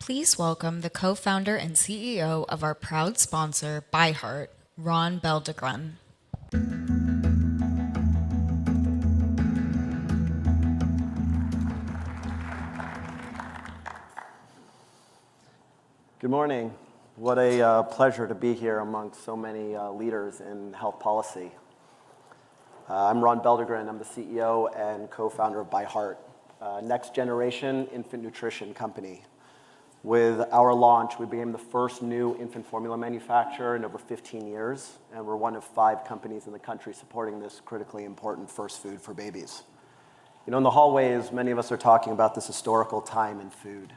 Please welcome the co-founder and CEO of our proud sponsor, ByHeart, Ron Beldegren. Good morning. What a pleasure to be here amongst so many leaders in health policy. I'm Ron Beldegren. I'm the CEO and co-founder of ByHeart, next generation infant nutrition company. With our launch, we became the first new infant formula manufacturer in over 15 years, and we're one of 5 companies in the country supporting this critically important first food for babies. You know, in the hallways, many of us are talking about this historical time in food,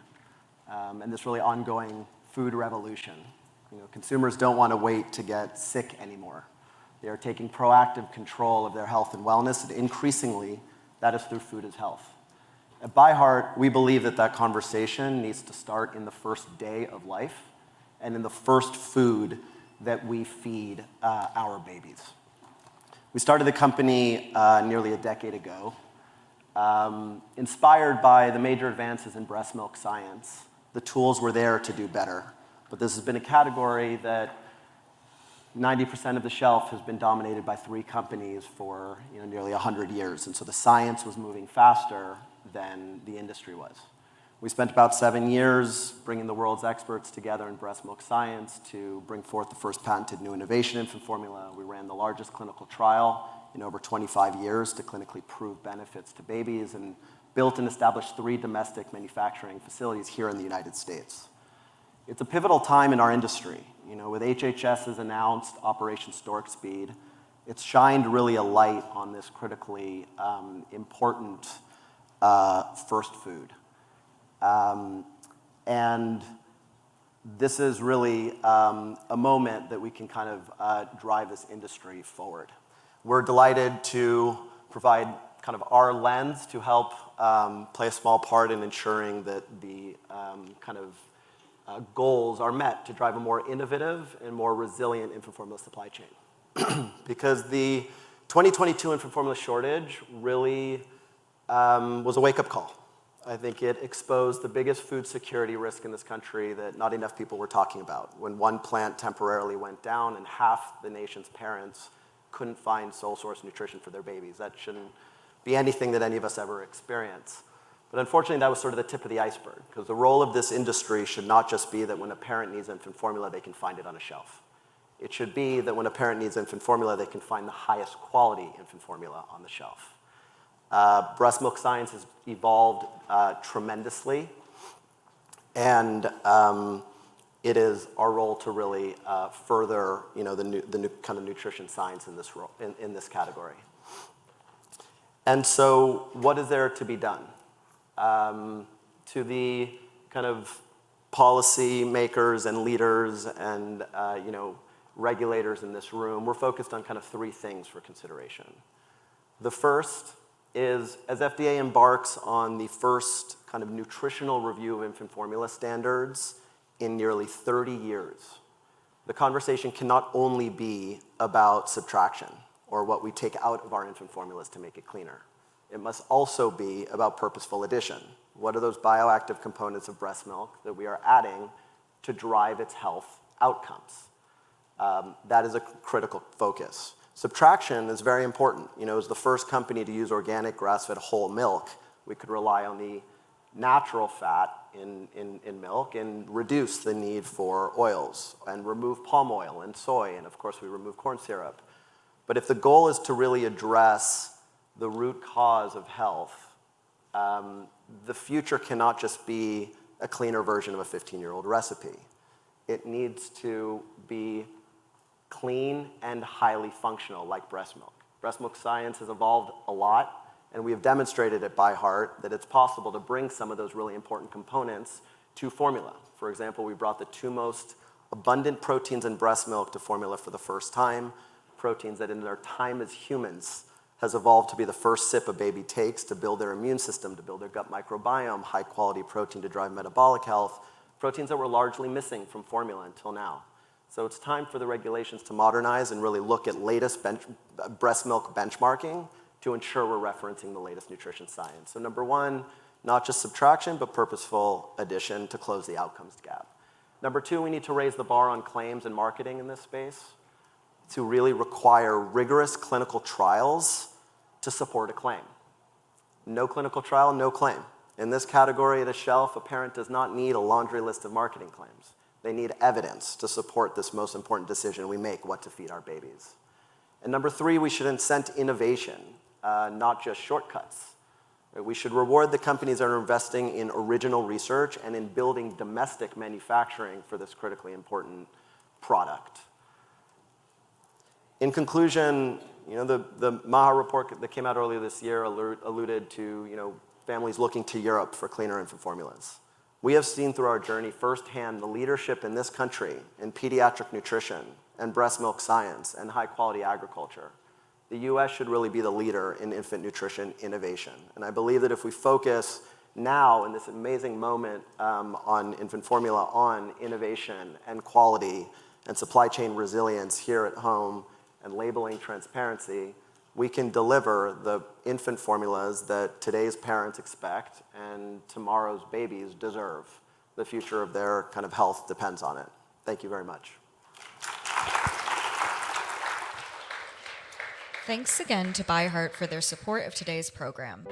and this really ongoing food revolution. You know, consumers don't want to wait to get sick anymore. They are taking proactive control of their health and wellness, and increasingly, that is through food as health. At ByHeart, we believe that conversation needs to start in the first day of life and in the first food that we feed our babies. We started the company nearly a decade ago, inspired by the major advances in breast milk science. The tools were there to do better, but this has been a category that 90% of the shelf has been dominated by 3 companies for nearly 100 years, and so the science was moving faster than the industry was. We spent about 7 years bringing the world's experts together in breast milk science to bring forth the first patented new innovation infant formula. We ran the largest clinical trial in over 25 years to clinically prove benefits to babies, and built and established 3 domestic manufacturing facilities here in the United States. It's a pivotal time in our industry. You know, with HHS's announced Operation Stork Speed, it's shined really a light on this critically important first food. And this is really a moment that we can kind of drive this industry forward. We're delighted to provide kind of our lens to help play a small part in ensuring that the goals are met to drive a more innovative and more resilient infant formula supply chain. Because the 2022 infant formula shortage really was a wake-up call. I think it exposed the biggest food security risk in this country that not enough people were talking about. When one plant temporarily went down and half the nation's parents couldn't find sole source nutrition for their babies. That shouldn't be anything that any of us ever experience. But unfortunately, that was sort of the tip of the iceberg, because the role of this industry should not just be that when a parent needs infant formula, they can find it on a shelf. It should be that when a parent needs infant formula, they can find the highest quality infant formula on the shelf. Breast milk science has evolved tremendously, and it is our role to really further the new kind of nutrition science in this role, in this category. And so what is there to be done? To the kind of policy makers and leaders and regulators in this room, we're focused on kind of 3 things for consideration. The first is, as FDA embarks on the first kind of nutritional review of infant formula standards in nearly 30 years, the conversation cannot only be about subtraction or what we take out of our infant formulas to make it cleaner. It must also be about purposeful addition. What are those bioactive components of breast milk that we are adding to drive its health outcomes? That is a critical focus. Subtraction is very important. You know, as the first company to use organic grass-fed whole milk, we could rely on the natural fat in milk and reduce the need for oils and remove palm oil and soy, and of course we remove corn syrup. But if the goal is to really address the root cause of health, the future cannot just be a cleaner version of a 15-year-old recipe. It needs to be clean and highly functional, like breast milk. Breast milk science has evolved a lot, and we have demonstrated at ByHeart that it's possible to bring some of those really important components to formula. For example, we brought the 2 most abundant proteins in breast milk to formula for the first time, proteins that in their time as humans has evolved to be the first sip a baby takes to build their immune system, to build their gut microbiome, high-quality protein to drive metabolic health, proteins that were largely missing from formula until now. So it's time for the regulations to modernize and really look at latest breast milk benchmarking to ensure we're referencing the latest nutrition science. So number 1, Not just subtraction, but purposeful addition to close the outcomes gap. Number two, we need to raise the bar on claims and marketing in this space to really require rigorous clinical trials to support a claim. No clinical trial, no claim. In this category at a shelf, a parent does not need a laundry list of marketing claims. They need evidence to support this most important decision we make, what to feed our babies. And number three, we should incent innovation, not just shortcuts. We should reward the companies that are investing in original research and in building domestic manufacturing for this critically important product. In conclusion, the MAHA report that came out earlier this year alluded to families looking to Europe for cleaner infant formulas. We have seen through our journey firsthand the leadership in this country in pediatric nutrition and breast milk science and high-quality agriculture. The US should really be the leader in infant nutrition innovation. And I believe that if we focus now in this amazing moment on infant formula, on innovation and quality and supply chain resilience here at home and labeling transparency, we can deliver the infant formulas that today's parents expect and tomorrow's babies deserve. The future of their kind of health depends on it. Thank you very much. Thanks again to ByHeart for their support of today's program.